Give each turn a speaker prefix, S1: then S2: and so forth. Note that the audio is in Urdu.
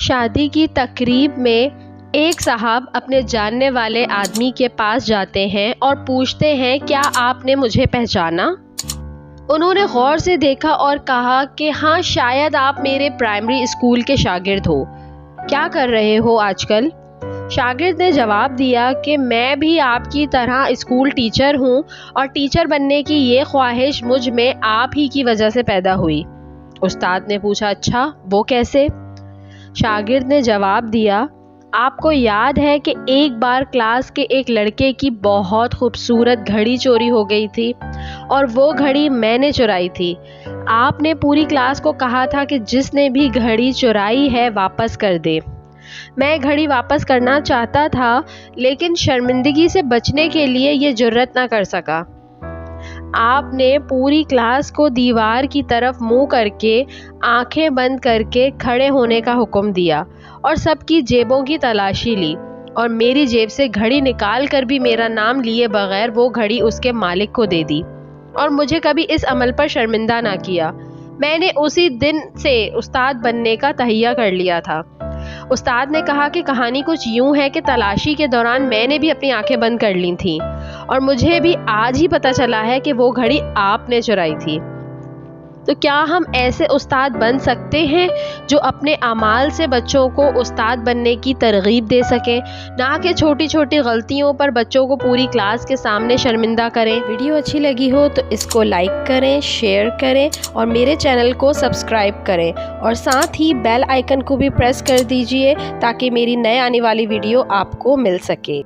S1: شادی کی تقریب میں ایک صاحب اپنے جاننے والے آدمی کے پاس جاتے ہیں اور پوچھتے ہیں کیا آپ نے مجھے پہچانا؟ انہوں نے غور سے دیکھا اور کہا کہ ہاں شاید آپ میرے پرائمری اسکول کے شاگرد ہو۔ کیا کر رہے ہو آج کل؟ شاگرد نے جواب دیا کہ میں بھی آپ کی طرح اسکول ٹیچر ہوں اور ٹیچر بننے کی یہ خواہش مجھ میں آپ ہی کی وجہ سے پیدا ہوئی۔ استاد نے پوچھا اچھا وہ کیسے؟ شاگرد نے جواب دیا آپ کو یاد ہے کہ ایک بار کلاس کے ایک لڑکے کی بہت خوبصورت گھڑی چوری ہو گئی تھی اور وہ گھڑی میں نے چرائی تھی۔ آپ نے پوری کلاس کو کہا تھا کہ جس نے بھی گھڑی چرائی ہے واپس کر دے۔ میں گھڑی واپس کرنا چاہتا تھا لیکن شرمندگی سے بچنے کے لیے یہ جرأت نہ کر سکا۔ آپ نے پوری کلاس کو دیوار کی طرف منہ کر کے آنکھیں بند کر کے کھڑے ہونے کا حکم دیا اور سب کی جیبوں کی تلاشی لی اور میری جیب سے گھڑی نکال کر بھی میرا نام لیے بغیر وہ گھڑی اس کے مالک کو دے دی اور مجھے کبھی اس عمل پر شرمندہ نہ کیا۔ میں نے اسی دن سے استاد بننے کا تہیہ کر لیا تھا۔ استاد نے کہا کہ کہانی کچھ یوں ہے کہ تلاشی کے دوران میں نے بھی اپنی آنکھیں بند کر لی تھیں اور مجھے بھی آج ہی پتہ چلا ہے کہ وہ گھڑی آپ نے چرائی تھی۔ تو کیا ہم ایسے استاد بن سکتے ہیں جو اپنے اعمال سے بچوں کو استاد بننے کی ترغیب دے سکیں، نہ کہ چھوٹی چھوٹی غلطیوں پر بچوں کو پوری کلاس کے سامنے شرمندہ کریں؟ ویڈیو اچھی لگی ہو تو اس کو لائک کریں، شیئر کریں اور میرے چینل کو سبسکرائب کریں اور ساتھ ہی بیل آئیکن کو بھی پریس کر دیجئے تاکہ میری نئے آنے والی ویڈیو آپ کو مل سکے۔